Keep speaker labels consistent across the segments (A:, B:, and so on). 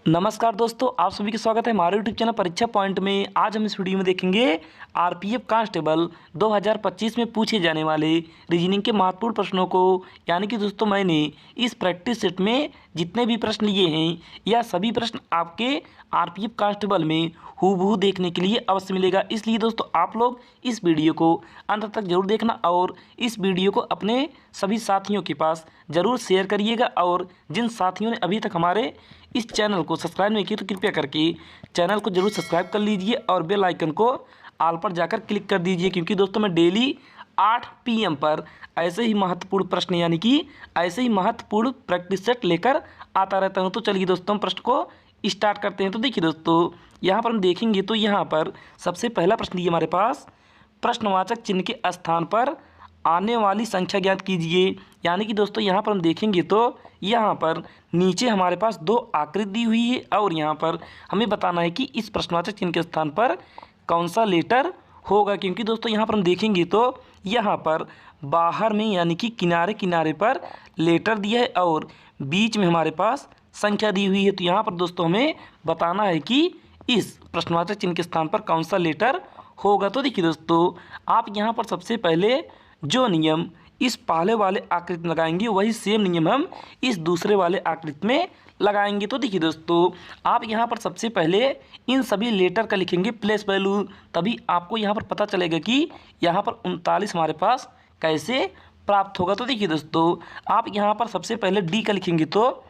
A: नमस्कार दोस्तों, आप सभी का स्वागत है हमारे यूट्यूब चैनल परीक्षा पॉइंट में। आज हम इस वीडियो में देखेंगे आरपीएफ कांस्टेबल 2025 में पूछे जाने वाले रीजनिंग के महत्वपूर्ण प्रश्नों को। यानी कि दोस्तों मैंने इस प्रैक्टिस सेट में जितने भी प्रश्न लिए हैं या सभी प्रश्न आपके आरपीएफ कांस्टेबल में हूबहू देखने के लिए अवश्य मिलेगा। इसलिए दोस्तों आप लोग इस वीडियो को अंत तक जरूर देखना और इस वीडियो को अपने सभी साथियों के पास ज़रूर शेयर करिएगा। और जिन साथियों ने अभी तक हमारे इस चैनल को सब्सक्राइब नहीं किया तो कृपया करके चैनल को जरूर सब्सक्राइब कर लीजिए और बेल आइकन को ऑल पर जाकर क्लिक कर दीजिए, क्योंकि दोस्तों मैं डेली 8 PM पर ऐसे ही महत्वपूर्ण प्रश्न यानी कि ऐसे ही महत्वपूर्ण प्रैक्टिस सेट लेकर आता रहता हूं। तो चलिए दोस्तों हम प्रश्न को स्टार्ट करते हैं। तो देखिए दोस्तों, यहाँ पर हम देखेंगे तो यहाँ पर सबसे पहला प्रश्न दिया हमारे पास, प्रश्नवाचक चिन्ह के स्थान पर आने वाली संख्या ज्ञात कीजिए। यानी कि दोस्तों यहाँ पर हम देखेंगे तो यहाँ पर नीचे हमारे पास दो आकृति दी हुई है और यहाँ पर हमें बताना है कि इस प्रश्नवाचक चिन्ह के स्थान पर कौन सा लेटर होगा। क्योंकि दोस्तों यहाँ पर हम देखेंगे तो यहाँ पर बाहर में यानी कि किनारे किनारे पर लेटर दिया है और बीच में हमारे पास संख्या दी हुई है। तो यहाँ पर दोस्तों हमें बताना है कि इस प्रश्नवाचक चिन्ह के स्थान पर कौन सा लेटर होगा। तो देखिए दोस्तों, आप यहाँ पर सबसे पहले जो नियम इस पहले वाले आकृति में लगाएंगे वही सेम नियम हम इस दूसरे वाले आकृति में लगाएंगे। तो देखिए दोस्तों, आप यहाँ पर सबसे पहले इन सभी लेटर का लिखेंगे प्लेस वैल्यू, तभी आपको यहाँ पर पता चलेगा कि यहाँ पर 39 हमारे पास कैसे प्राप्त होगा। तो देखिए दोस्तों, आप यहाँ पर सबसे पहले डी का लिखेंगे तो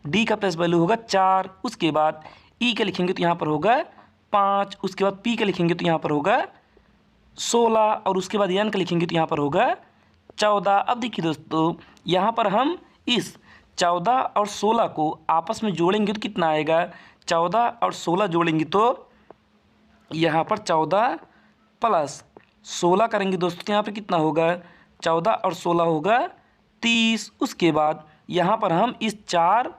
A: डी का प्लेस वैल्यू होगा 4। उसके बाद ई का लिखेंगे तो यहाँ पर होगा 5। उसके बाद पी का लिखेंगे तो यहाँ पर होगा 16 और उसके बाद एन का लिखेंगे तो यहाँ पर होगा 14। अब देखिए दोस्तों, यहाँ पर हम इस 14 और 16 को आपस में जोड़ेंगे तो कितना आएगा। 14 और 16 जोड़ेंगे तो यहाँ पर 14 प्लस 16 करेंगे दोस्तों तो यहाँ पर कितना होगा, 14 और 16 होगा 30। उसके बाद यहाँ पर हम इस 4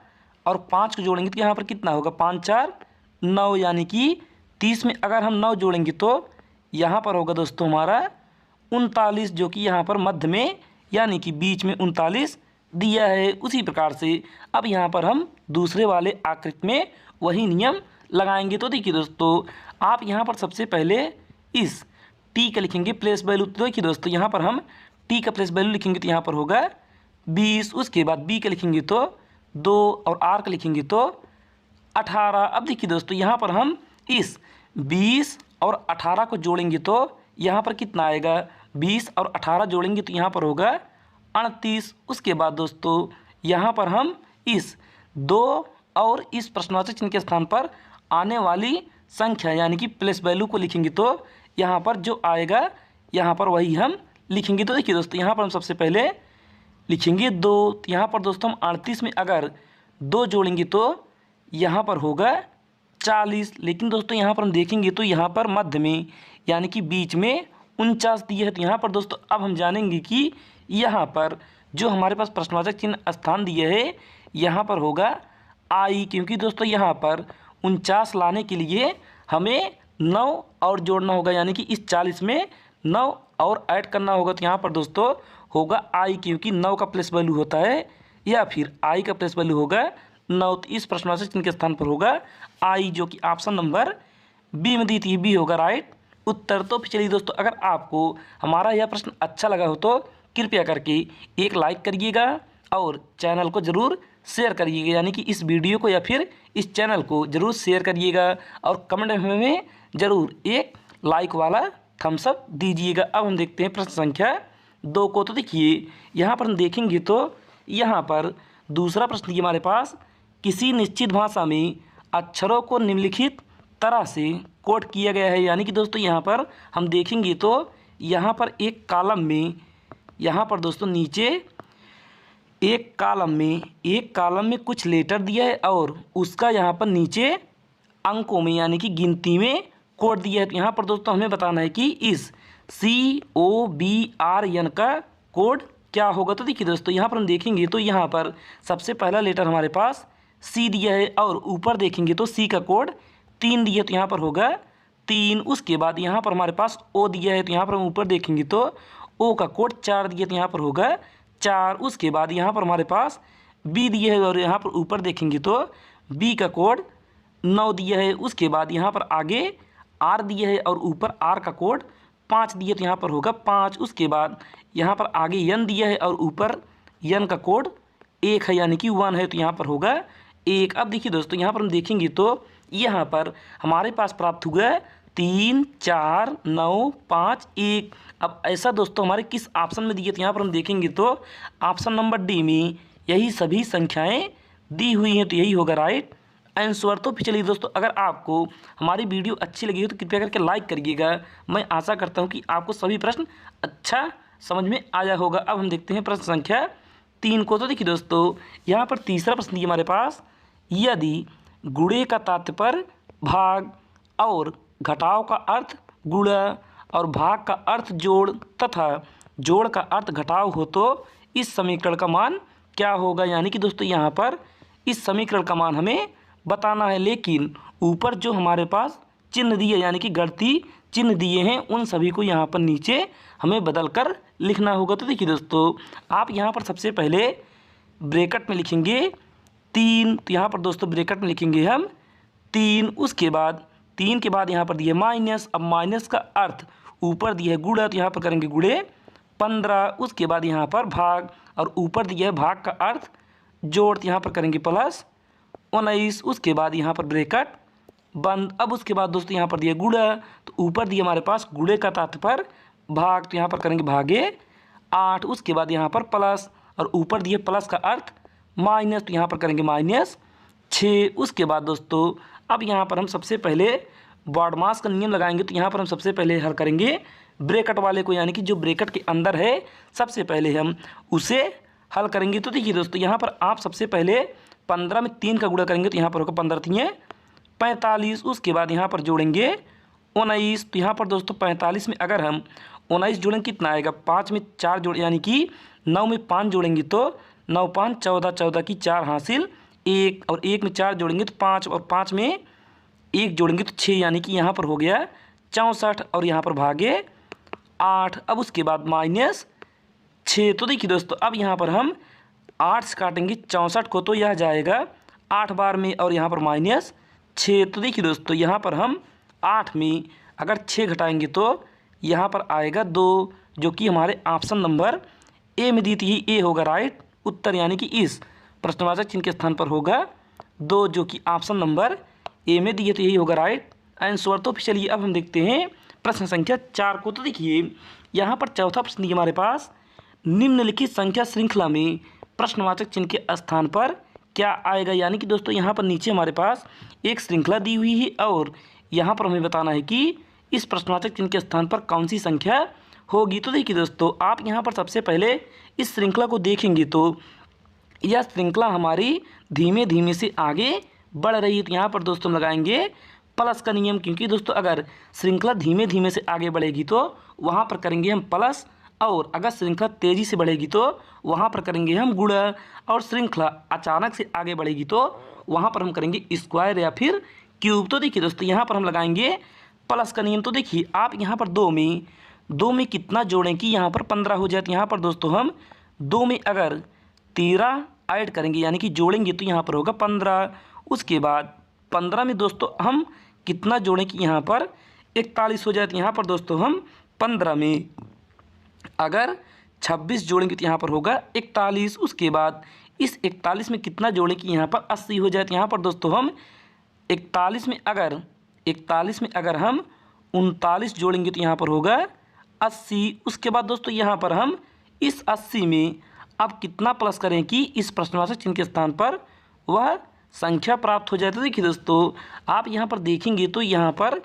A: और 5 को जोड़ेंगे तो यहाँ पर कितना होगा, 5 4 9, यानी कि 30 में अगर हम 9 जोड़ेंगे तो यहाँ पर होगा दोस्तों हमारा 39, जो कि यहाँ पर मध्य में यानी कि बीच में 39 दिया है। उसी प्रकार से अब यहाँ पर हम दूसरे वाले आकृति में वही नियम लगाएंगे। तो देखिए दोस्तों, आप यहाँ पर सबसे पहले इस टी का लिखेंगे प्लेस वैल्यू। तो देखिए दोस्तों, यहाँ पर हम टी का प्लेस वैल्यू लिखेंगे तो यहाँ पर होगा 20। उसके बाद बी का लिखेंगे तो 2 और आर का लिखेंगे तो 18। अब देखिए दोस्तों, यहाँ पर हम इस 20 और 18 को जोड़ेंगे तो यहाँ पर कितना आएगा, 20 और 18 जोड़ेंगे तो यहाँ पर होगा 38। उसके बाद दोस्तों यहाँ पर हम इस 2 और इस प्रश्नवाचक चिन्ह के स्थान पर आने वाली संख्या यानी कि प्लेस वैल्यू को लिखेंगे तो यहाँ पर जो आएगा यहाँ पर वही हम लिखेंगे। तो देखिए दोस्तों, यहाँ पर हम सबसे पहले लिखेंगे 2। तो यहाँ पर दोस्तों हम 38 में अगर 2 जोड़ेंगे तो यहाँ पर होगा 40। लेकिन दोस्तों यहाँ पर हम देखेंगे तो यहाँ पर मध्य में यानी कि बीच में 49 दिए है। तो यहाँ पर दोस्तों अब हम जानेंगे कि यहाँ पर जो हमारे पास प्रश्नवाचक चिन्ह स्थान दिए है यहाँ पर होगा आई, क्योंकि दोस्तों यहाँ पर 49 लाने के लिए हमें 9 और जोड़ना होगा, यानी कि इस 40 में 9 और ऐड करना होगा। तो यहाँ पर दोस्तों होगा आई, क्योंकि 9 का प्लेस वैल्यू होता है या फिर आई का प्लेस वैल्यू होगा 9। तो इस प्रश्नवाचक चिन्ह के स्थान पर होगा आई, जो कि ऑप्शन नंबर बी में दी थी, बी होगा राइट उत्तर। तो चलिए दोस्तों, अगर आपको हमारा यह प्रश्न अच्छा लगा हो तो कृपया करके एक लाइक करिएगा और चैनल को ज़रूर शेयर करिएगा, यानी कि इस वीडियो को या फिर इस चैनल को ज़रूर शेयर करिएगा और कमेंट में ज़रूर एक लाइक वाला थम्स अप दीजिएगा। अब हम देखते हैं प्रश्न संख्या 2 को। तो देखिए यहाँ पर हम देखेंगे तो यहाँ पर दूसरा प्रश्न हमारे पास, किसी निश्चित भाषा में अक्षरों को निम्नलिखित तरह से कोड किया गया है। यानी कि दोस्तों यहाँ पर हम देखेंगे तो यहाँ पर एक कॉलम में यहाँ पर दोस्तों नीचे एक कॉलम में कुछ लेटर दिया है और उसका यहाँ पर नीचे अंकों में यानी कि गिनती में कोड दिया है। तो यहाँ पर दोस्तों हमें बताना है कि इस COBRN का कोड क्या होगा। तो देखिए दोस्तों, यहाँ पर हम देखेंगे तो यहाँ पर सबसे पहला लेटर हमारे पास सी दिया है और ऊपर देखेंगे तो सी का कोड 3 दिया है, तो यहाँ पर होगा 3। उसके बाद यहाँ पर हमारे पास ओ दिया है, तो यहाँ पर हम ऊपर देखेंगे तो ओ का कोड 4 दिया, तो यहाँ पर होगा 4। उसके बाद यहाँ पर हमारे पास बी दिए है और यहाँ पर ऊपर देखेंगे तो बी का कोड 9 दिया है, उसके बाद यहाँ पर आगे R दिया है और ऊपर R का कोड 5 दिया, तो यहाँ पर होगा 5। उसके बाद यहाँ पर आगे N दिया है और ऊपर N का कोड 1 है यानी कि 1 है, तो यहाँ पर होगा 1। अब देखिए दोस्तों, यहाँ पर हम देखेंगे तो यहाँ पर हमारे पास प्राप्त हुआ 3 4 9 5 1। अब ऐसा दोस्तों हमारे किस ऑप्शन में दिए, तो यहाँ पर हम देखेंगे तो ऑप्शन नंबर डी में यही सभी संख्याएं दी हुई हैं, तो यही होगा राइट आंसर। तो चलिए दोस्तों, अगर आपको हमारी वीडियो अच्छी लगी हो तो कृपया करके लाइक करिएगा। मैं आशा करता हूँ कि आपको सभी प्रश्न अच्छा समझ में आया होगा। अब हम देखते हैं प्रश्न संख्या 3 को। तो देखिए दोस्तों, यहाँ पर तीसरा प्रश्न दिया हमारे पास, यदि गुणे का तात्पर्य भाग और घटाव का अर्थ गुणा और भाग का अर्थ जोड़ तथा जोड़ का अर्थ घटाव हो तो इस समीकरण का मान क्या होगा। यानी कि दोस्तों यहाँ पर इस समीकरण का मान हमें बताना है, लेकिन ऊपर जो हमारे पास चिन्ह दिए यानी कि गणती चिन्ह दिए हैं उन सभी को यहाँ पर नीचे हमें बदल कर लिखना होगा। तो देखिए दोस्तों, आप यहाँ पर सबसे पहले ब्रैकेट में लिखेंगे 3, तो यहाँ पर दोस्तों ब्रैकेट में लिखेंगे हम 3। उसके बाद 3 के बाद यहाँ पर दिए माइनस। अब माइनस का अर्थ ऊपर दिया है गुणा, तो यहाँ पर करेंगे गुणे 15। उसके बाद यहाँ पर भाग और ऊपर दिया है भाग का अर्थ जोड़, तो यहाँ पर करेंगे प्लस 19। उसके बाद यहाँ पर ब्रैकेट बंद। अब उसके बाद दोस्तों यहाँ पर दिया गुणा, तो ऊपर दिया हमारे पास गुणे का तात्पर्य भाग, तो यहाँ पर करेंगे भागे 8। उसके बाद यहाँ पर प्लस और ऊपर दिए प्लस का अर्थ माइनस, तो यहाँ पर करेंगे माइनस 6। उसके बाद दोस्तों अब यहाँ पर हम सबसे पहले बॉडमास का नियम लगाएंगे, तो यहाँ पर हम सबसे पहले हल करेंगे ब्रैकेट वाले को, यानी कि जो ब्रैकेट के अंदर है सबसे पहले हम उसे हल करेंगे। तो देखिए दोस्तों, यहाँ पर आप सबसे पहले 15 में 3 का गुणा करेंगे, तो यहाँ पर होगा 15 3 45। उसके बाद यहाँ पर जोड़ेंगे 19, तो यहाँ पर दोस्तों 45 में अगर हम 19 जोड़ेंगे कितना आएगा, 5 में 4 जोड़ यानी कि 9 में 5 जोड़ेंगे तो 9 5 14, 14 की 4 हासिल 1, और 1 में 4 जोड़ेंगे तो 5, और 5 में 1 जोड़ेंगे तो 6, यानी कि यहाँ पर हो गया 64, और यहाँ पर भागे 8। अब उसके बाद माइनस 6। तो देखिए दोस्तों, अब यहाँ पर हम 8 से काटेंगे 64 को, तो यह जाएगा 8 बार में, और यहाँ पर माइनस 6। तो देखिए दोस्तों, यहाँ पर हम 8 में अगर 6 घटाएंगे तो यहाँ पर आएगा 2, जो कि हमारे ऑप्शन नंबर ए में दी थी, यही ए होगा राइट उत्तर, यानी कि इस प्रश्नवाचक चिन्ह के स्थान पर होगा 2, जो कि ऑप्शन नंबर ए में दिए, तो यही होगा राइट आंसर। तो चलिए अब हम देखते हैं प्रश्न संख्या 4 को। तो देखिए यहाँ पर चौथा प्रश्न दिया हमारे पास, निम्नलिखित संख्या श्रृंखला में प्रश्नवाचक चिन्ह के स्थान पर क्या आएगा। यानी कि दोस्तों यहाँ पर नीचे हमारे पास एक श्रृंखला दी हुई है और यहाँ पर हमें बताना है कि इस प्रश्नवाचक चिन्ह के स्थान पर कौन सी संख्या होगी। तो देखिए दोस्तों, आप यहाँ पर सबसे पहले इस श्रृंखला को देखेंगे तो यह श्रृंखला हमारी धीमे धीमे से आगे बढ़ रही है। तो यहाँ पर दोस्तों लगाएंगे प्लस का नियम, क्योंकि दोस्तों अगर श्रृंखला धीमे धीमे से आगे बढ़ेगी तो वहाँ पर करेंगे हम प्लस, और अगर श्रृंखला तेज़ी से बढ़ेगी तो वहाँ पर करेंगे हम गुणा, और श्रृंखला अचानक से आगे बढ़ेगी तो वहाँ पर हम करेंगे स्क्वायर या फिर क्यूब। तो देखिए दोस्तों, यहाँ पर हम लगाएंगे प्लस का नियम। तो देखिए आप यहाँ पर 2 में कितना जोड़ें कि यहाँ पर 15 हो जाए। तो यहाँ पर दोस्तों हम 2 में अगर 13 ऐड करेंगे यानी कि जोड़ेंगे तो यहाँ पर होगा 15। उसके बाद 15 में दोस्तों हम कितना जोड़ें कि यहाँ पर 41 हो जाए। तो यहाँ पर दोस्तों हम 15 में अगर 26 जोड़ेंगे तो यहाँ पर होगा 41। उसके बाद इस 41 में कितना जोड़ें कि यहाँ पर 80 हो जाए। तो यहाँ पर दोस्तों हम 41 में अगर हम 39 जोड़ेंगे तो यहाँ पर होगा 80। उसके बाद दोस्तों यहाँ पर हम इस 80 में अब कितना प्लस करें कि इस प्रश्नवाचक चिन्ह के स्थान पर वह संख्या प्राप्त हो जाए। तो देखिए दोस्तों, आप यहाँ पर देखेंगे तो यहाँ पर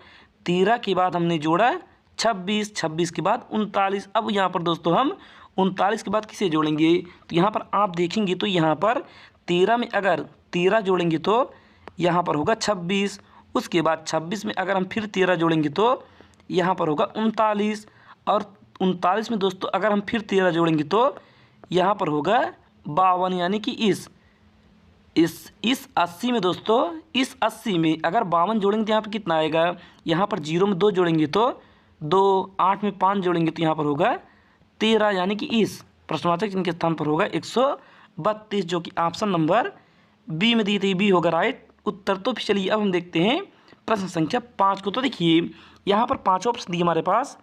A: 13 के बाद हमने जोड़ा 26, 26 के बाद 39। अब यहाँ पर दोस्तों हम 39 के बाद किसे जोड़ेंगे। तो यहाँ पर आप देखेंगे तो यहाँ पर 13 में अगर 13 जोड़ेंगे तो यहाँ पर होगा 26। उसके बाद 26 में अगर हम फिर 13 जोड़ेंगे तो यहाँ पर होगा 39, और 39 में दोस्तों अगर हम फिर 13 जोड़ेंगे तो यहाँ पर होगा 52। यानी कि इस 80 में दोस्तों, इस 80 में अगर 52 जोड़ेंगे तो यहाँ पर कितना आएगा। यहाँ पर 0 में 2 जोड़ेंगे तो 2, 8 में 5 जोड़ेंगे तो यहाँ पर होगा 13। यानी कि इस प्रश्नवाचक चिन्ह के स्थान पर होगा 132, जो कि ऑप्शन नंबर बी में दी थी, बी होगा राइट उत्तर तो चलिए अब हम देखते हैं प्रश्न संख्या 5 को। तो देखिए यहाँ पर पाँचों ऑप्शन दिए हमारे पास।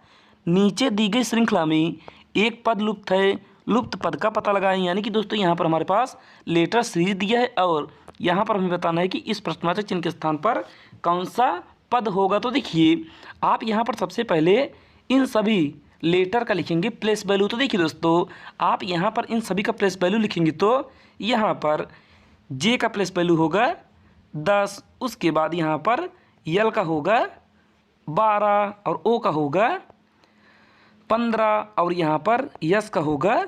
A: नीचे दी गई श्रृंखला में एक पद लुप्त है, लुप्त पद का पता लगाएं। यानी कि दोस्तों यहाँ पर हमारे पास लेटर सीरीज दिया है और यहाँ पर हमें बताना है कि इस प्रश्नवाचक चिन्ह के स्थान पर कौन सा पद होगा। तो देखिए आप यहाँ पर सबसे पहले इन सभी लेटर का लिखेंगे प्लेस वैल्यू। तो देखिए दोस्तों आप यहाँ पर इन सभी का प्लेस वैल्यू लिखेंगे तो यहाँ पर जे का प्लेस वैल्यू होगा 10, उसके बाद यहाँ पर यल का होगा 12 और ओ का होगा 15 और यहाँ पर यस का होगा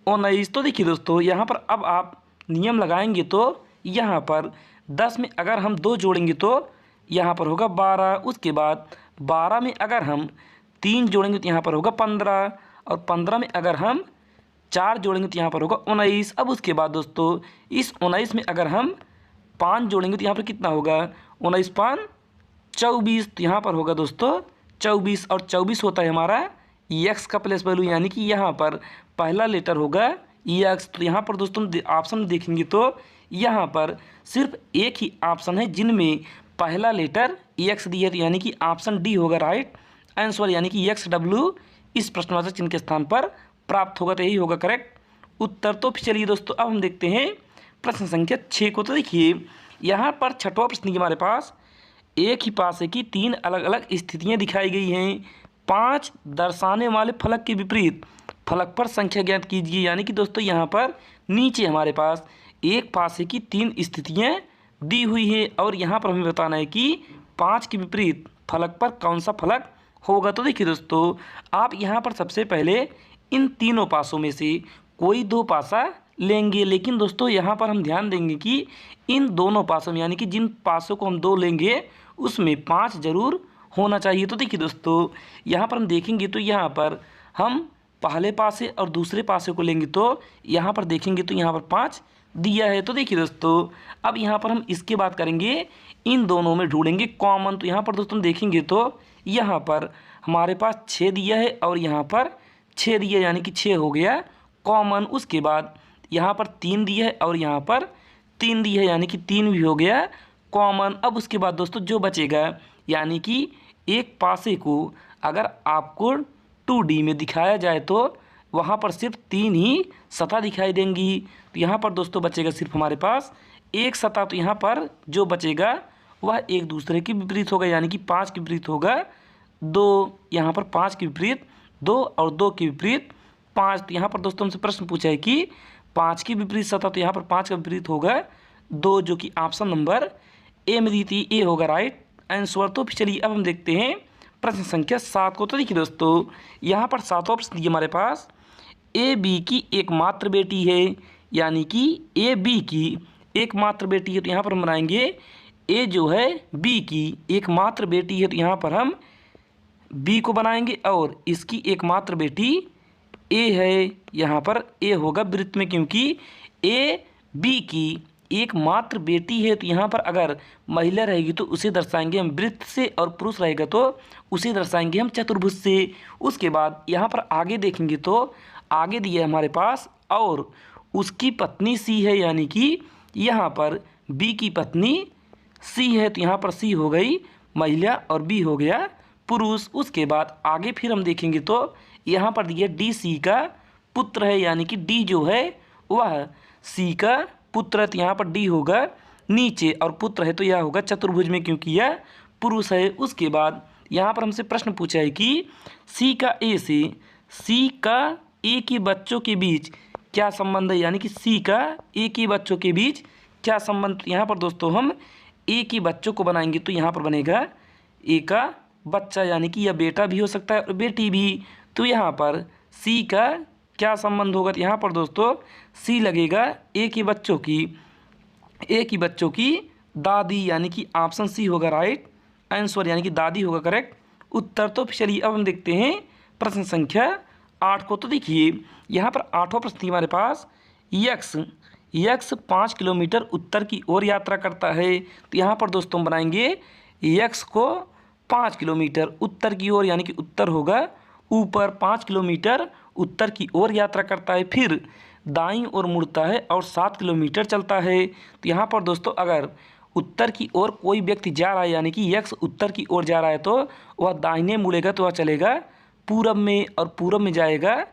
A: 19। तो देखिए दोस्तों यहाँ पर अब आप नियम लगाएंगे तो यहाँ पर 10 में अगर हम 2 जोड़ेंगे तो यहाँ पर होगा 12, उसके बाद 12 में अगर हम 3 जोड़ेंगे तो यहाँ पर होगा 15 और 15 में अगर हम 4 जोड़ेंगे तो यहाँ पर होगा 19। अब उसके बाद दोस्तों इस 19 में अगर हम 5 जोड़ेंगे तो यहाँ पर कितना होगा 19 5 24। तो यहाँ पर होगा दोस्तों 24 और 24 होता है हमारा एक्स का प्लेस वैल्यू। यानी कि यहाँ पर पहला लेटर होगा एक्स। तो यहाँ पर दोस्तों ऑप्शन देखेंगे तो यहाँ पर सिर्फ एक ही ऑप्शन है जिनमें पहला लेटर एक्स दिया है, यानी कि ऑप्शन डी होगा राइट आंसर। यानी कि एक्स डब्ल्यू इस प्रश्नवाचक चिन्ह के स्थान पर प्राप्त होगा, तो यही होगा करेक्ट उत्तर। तो चलिए दोस्तों अब हम देखते हैं प्रश्न संख्या 6 को। तो देखिए यहाँ पर छठवां प्रश्न हमारे पास एक ही पासे की 3 अलग अलग स्थितियाँ दिखाई गई हैं। 5 दर्शाने वाले फलक के विपरीत फलक पर संख्या ज्ञात कीजिए। यानी कि दोस्तों यहाँ पर नीचे हमारे पास एक पासे की 3 स्थितियाँ दी हुई है और यहाँ पर हमें बताना है कि 5 के विपरीत फलक पर कौन सा फलक होगा। तो देखिए दोस्तों आप यहाँ पर सबसे पहले इन तीनों पासों में से कोई 2 पासा लेंगे, लेकिन दोस्तों यहाँ पर हम ध्यान देंगे कि इन दोनों पासों में यानी कि जिन पासों को हम 2 लेंगे उसमें 5 जरूर होना चाहिए। तो देखिए दोस्तों यहाँ पर हम देखेंगे तो यहाँ पर हम पहले पासे और दूसरे पासे को लेंगे तो यहाँ पर देखेंगे तो यहाँ पर 5 दिया है। तो देखिए दोस्तों अब यहाँ पर हम इसके बात करेंगे इन दोनों में ढूंढेंगे कॉमन। तो यहाँ पर दोस्तों देखेंगे तो यहाँ पर हमारे पास 6 दिया है और यहाँ पर 6 दिया यानी कि 6 हो गया कॉमन। उसके बाद यहाँ पर 3 दिया है और यहाँ पर 3 दिया है यानी कि 3 भी हो गया कॉमन। अब उसके बाद दोस्तों जो बचेगा यानी कि एक पासे को अगर आपको 2D में दिखाया जाए तो वहाँ पर सिर्फ 3 ही सतह दिखाई देंगी। तो यहाँ पर दोस्तों बचेगा सिर्फ हमारे पास एक सतह। तो यहाँ पर जो बचेगा वह एक दूसरे के विपरीत होगा, यानी कि 5 के विपरीत होगा 2, यहाँ पर 5 के विपरीत 2 और 2 के विपरीत 5। तो यहाँ पर दोस्तों हमसे प्रश्न पूछा है कि 5 के विपरीत सतह, तो यहाँ पर 5 का विपरीत होगा 2, जो कि ऑप्शन नंबर ए में दी थी, ए होगा राइट आंसर। तो चलिए अब हम देखते हैं प्रश्न संख्या 7 को। तो देखिए दोस्तों यहाँ पर 7वां प्रश्न दिया हमारे पास ए बी की एकमात्र बेटी है, यानी कि ए बी की एकमात्र बेटी है। तो यहाँ पर हम बनाएंगे ए जो है बी की एकमात्र बेटी है, तो यहाँ पर हम बी को बनाएंगे और इसकी एकमात्र बेटी ए है। यहाँ पर ए होगा वृत्त में क्योंकि ए बी की एकमात्र बेटी है। तो यहाँ पर अगर महिला रहेगी तो उसे दर्शाएंगे हम वृत्त से और पुरुष रहेगा तो उसे दर्शाएंगे हम चतुर्भुज से। उसके बाद यहाँ पर आगे देखेंगे तो आगे दिया है हमारे पास और उसकी पत्नी सी है, यानी कि यहाँ पर बी की पत्नी सी है। तो यहाँ पर सी हो गई महिला और बी हो गया पुरुष। उसके बाद आगे फिर हम देखेंगे तो यहाँ पर दिया डी सी का पुत्र है, यानी कि डी जो है वह सी का पुत्र है। तो यहाँ पर डी होगा नीचे और पुत्र है तो यह होगा चतुर्भुज में क्योंकि यह पुरुष है। उसके बाद यहाँ पर हमसे प्रश्न पूछा है कि सी का ए से सी का ए के बच्चों के बीच क्या संबंध है, यानी कि सी का ए के बच्चों के बीच क्या संबंध। यहाँ पर दोस्तों हम ए के बच्चों को बनाएंगे तो यहाँ पर बनेगा ए का बच्चा, यानी कि यह बेटा भी हो सकता है और बेटी भी। तो यहाँ पर सी का क्या संबंध होगा, तो यहाँ पर दोस्तों सी लगेगा ए के बच्चों की दादी, यानी कि ऑप्शन सी होगा राइट आंसर, यानी कि दादी होगा करेक्ट उत्तर। तो चलिए अब हम देखते हैं प्रश्न संख्या 8 को। तो देखिए यहाँ पर 8वां प्रश्न हमारे पास यक्स 5 किलोमीटर उत्तर की ओर यात्रा करता है। तो यहाँ पर दोस्तों बनाएंगे यक्स को 5 किलोमीटर उत्तर की ओर, यानी कि उत्तर होगा ऊपर, 5 किलोमीटर उत्तर की ओर यात्रा करता है, फिर दाईं ओर मुड़ता है और 7 किलोमीटर चलता है। तो यहाँ पर दोस्तों अगर उत्तर की ओर कोई व्यक्ति जा रहा है, यानी कि यक्ष उत्तर की ओर जा रहा है तो वह दाहिने मुड़ेगा तो वह चलेगा पूरब में, और पूरब में जाएगा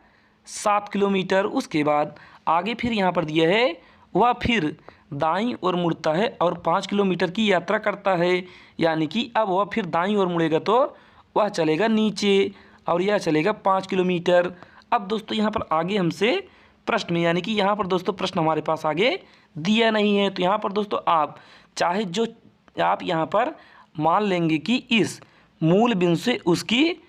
A: 7 किलोमीटर। उसके बाद आगे फिर यहाँ पर दिया है वह फिर दाईं ओर मुड़ता है और 5 किलोमीटर की यात्रा करता है, यानी कि अब वह फिर दाईं ओर मुड़ेगा तो वह चलेगा नीचे और यह चलेगा 5 किलोमीटर। अब दोस्तों यहाँ पर आगे हमसे प्रश्न में, यानी कि यहाँ पर दोस्तों प्रश्न हमारे पास आगे दिया नहीं है, तो यहाँ पर दोस्तों आप चाहे जो आप यहाँ पर मान लेंगे कि इस मूल बिंदु से उसकी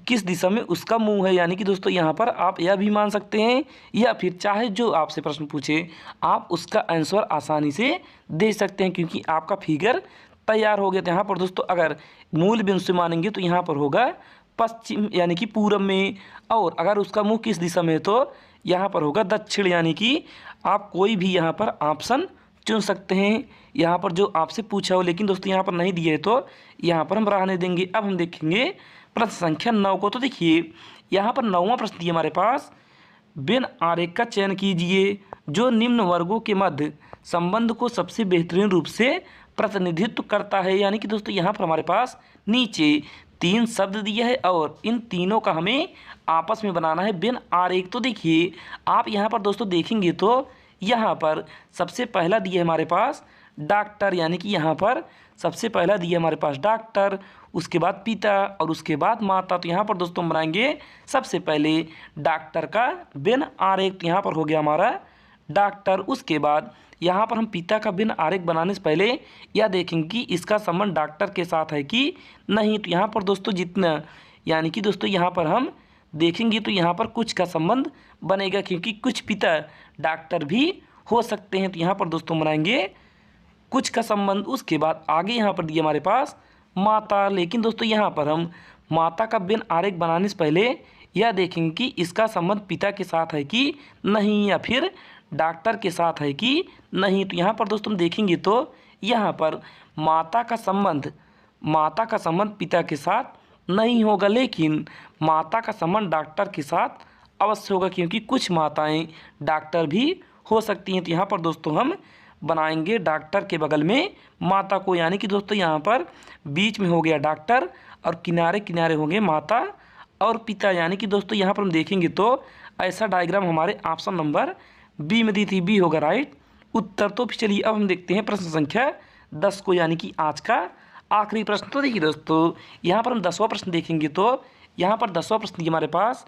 A: किस दिशा में उसका मुंह है, यानी कि दोस्तों यहाँ पर आप यह भी मान सकते हैं, या फिर चाहे जो आपसे प्रश्न पूछे आप उसका आंसर आसानी से दे सकते हैं, क्योंकि आपका फिगर तैयार हो गया। तो यहाँ पर दोस्तों अगर मूल बिंदु से मानेंगे तो यहाँ पर होगा पश्चिम, यानी कि पूरब में, और अगर उसका मुंह किस दिशा में है तो यहाँ पर होगा दक्षिण, यानी कि आप कोई भी यहाँ पर ऑप्शन चुन सकते हैं यहाँ पर जो आपसे पूछा हो। लेकिन दोस्तों यहाँ पर नहीं दिए है तो यहाँ पर हम रहने देंगे। अब हम देखेंगे प्रश्न संख्या 9 को। तो देखिए यहाँ पर 9वां प्रश्न दिया हमारे पास, वेन आरेख का चयन कीजिए जो निम्न वर्गों के मध्य संबंध को सबसे बेहतरीन रूप से प्रतिनिधित्व करता है, यानी कि दोस्तों यहाँ पर हमारे पास नीचे 3 शब्द दिए हैं और इन तीनों का हमें आपस में बनाना है वेन आरेख। तो देखिए आप यहाँ पर दोस्तों देखेंगे तो यहाँ पर सबसे पहला दिया है हमारे पास डॉक्टर, यानी कि यहाँ पर सबसे पहला दिया हमारे पास डॉक्टर, उसके बाद पिता और उसके बाद माता। तो यहाँ पर दोस्तों हम बनाएंगे सबसे पहले डॉक्टर का वेन आरेख, तो यहाँ पर हो गया हमारा डॉक्टर। उसके बाद यहाँ पर हम पिता का वेन आरेख बनाने से पहले यह देखेंगे कि इसका संबंध डॉक्टर के साथ है कि नहीं। तो यहाँ पर दोस्तों जितना, यानी कि दोस्तों यहाँ पर हम देखेंगे तो यहाँ पर कुछ का संबंध बनेगा, क्योंकि कुछ पिता डॉक्टर भी हो सकते हैं। तो यहाँ पर दोस्तों बनाएंगे कुछ का संबंध। उसके बाद आगे यहाँ पर दिया हमारे पास माता, लेकिन दोस्तों यहाँ पर हम माता का वेन आरेख बनाने से पहले यह देखेंगे कि इसका संबंध पिता के साथ है कि नहीं, या फिर डॉक्टर के साथ है कि नहीं। तो यहाँ पर दोस्तों हम देखेंगे तो यहाँ पर माता का संबंध पिता के साथ नहीं होगा, लेकिन माता का संबंध डॉक्टर के साथ अवश्य होगा, क्योंकि कुछ माताएं डॉक्टर भी हो सकती हैं। तो यहाँ पर दोस्तों हम बनाएंगे डॉक्टर के बगल में माता को, यानी कि दोस्तों यहाँ पर बीच में हो गया डॉक्टर और किनारे किनारे होंगे माता और पिता, यानी कि दोस्तों यहाँ पर हम देखेंगे तो ऐसा डायग्राम हमारे ऑप्शन नंबर बी में दी थी, बी होगा राइट उत्तर। तो चलिए अब हम देखते हैं प्रश्न संख्या 10 को, यानी कि आज का आखिरी प्रश्न। तो देखिए दोस्तों यहाँ पर हम 10वां प्रश्न देखेंगे तो यहाँ पर 10वां प्रश्न हमारे पास,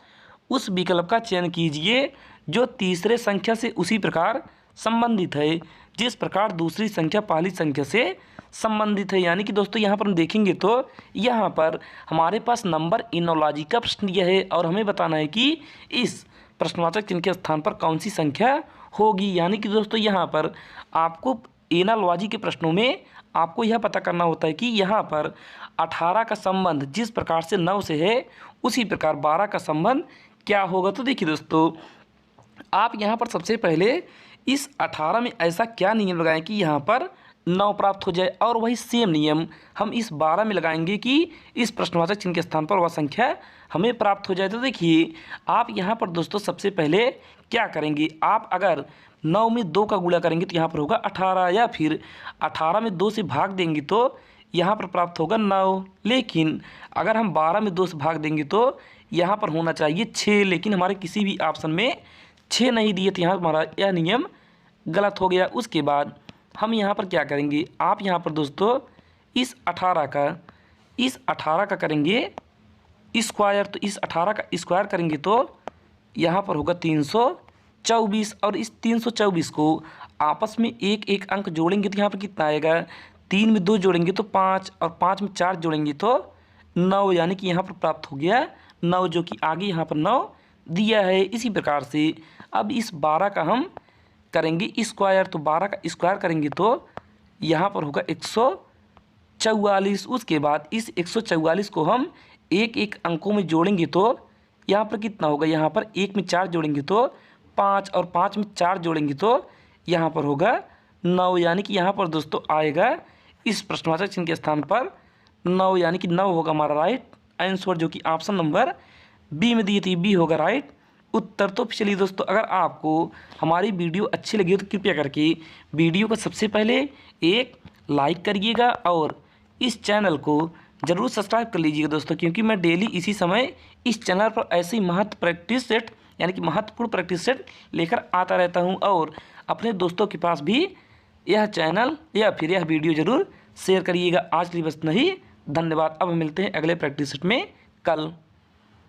A: उस विकल्प का चयन कीजिए जो तीसरे संख्या से उसी प्रकार संबंधित है जिस प्रकार दूसरी संख्या पहली संख्या से संबंधित है। यानी कि दोस्तों यहाँ पर हम देखेंगे तो यहाँ पर हमारे पास नंबर इनोलॉजी का प्रश्न यह है और हमें बताना है कि इस प्रश्नवाचक चिन्ह के स्थान पर कौन सी संख्या होगी। यानी कि दोस्तों यहाँ पर आपको एनालॉजी के प्रश्नों में आपको यह पता करना होता है कि यहाँ पर 18 का संबंध जिस प्रकार से 9 से है उसी प्रकार 12 का संबंध क्या होगा। तो देखिए दोस्तों आप यहाँ पर सबसे पहले इस 18 में ऐसा क्या नियम लगाएं कि यहाँ पर 9 प्राप्त हो जाए, और वही सेम नियम हम इस 12 में लगाएंगे कि इस प्रश्नवाचक चिन्ह के स्थान पर वह संख्या हमें प्राप्त हो जाए। तो देखिए आप यहाँ पर दोस्तों सबसे पहले क्या करेंगे, आप अगर 9 में 2 का गुणा करेंगे तो यहाँ पर होगा 18, या फिर 18 में 2 से भाग देंगे तो यहाँ पर प्राप्त होगा 9। लेकिन अगर हम 12 में 2 से भाग देंगे तो यहाँ पर होना चाहिए 6, लेकिन हमारे किसी भी ऑप्शन में 6 नहीं दिए, तो यहाँ हमारा यह नियम गलत हो गया। उसके बाद हम यहाँ पर क्या करेंगे, आप यहाँ पर दोस्तों इस 18 का करेंगे स्क्वायर, तो इस 18 का स्क्वायर करेंगे तो यहाँ पर होगा 324, और इस 324 को आपस में एक एक अंक जोड़ेंगे तो यहाँ पर कितना आएगा, 3 में 2 जोड़ेंगे तो 5 और 5 में 4 जोड़ेंगे तो 9, यानी कि यहाँ पर प्राप्त हो गया 9, जो कि आगे यहाँ पर 9 दिया है। इसी प्रकार से अब इस 12 का हम करेंगे स्क्वायर, तो 12 का स्क्वायर करेंगे तो यहाँ पर होगा 144। उसके बाद इस 144 को हम एक एक अंकों में जोड़ेंगे तो यहाँ पर कितना होगा, यहाँ पर 1 में 4 जोड़ेंगे तो 5 और 5 में 4 जोड़ेंगे तो यहाँ पर होगा 9, यानी कि यहाँ पर दोस्तों आएगा इस प्रश्नवाचक चिन्ह के स्थान पर 9, यानी कि 9 होगा हमारा राइट आंसर, जो कि ऑप्शन नंबर बी में दी थी, बी होगा राइट उत्तर। तो चलिए दोस्तों, अगर आपको हमारी वीडियो अच्छी लगी हो तो कृपया करके वीडियो को सबसे पहले एक लाइक करिएगा और इस चैनल को ज़रूर सब्सक्राइब कर लीजिएगा दोस्तों, क्योंकि मैं डेली इसी समय इस चैनल पर ऐसे ही प्रैक्टिस सेट यानी कि महत्वपूर्ण प्रैक्टिस सेट लेकर आता रहता हूं। और अपने दोस्तों के पास भी यह चैनल या फिर यह वीडियो ज़रूर शेयर करिएगा। आज के लिए बस नहीं, धन्यवाद। अब मिलते हैं अगले प्रैक्टिस सेट में कल।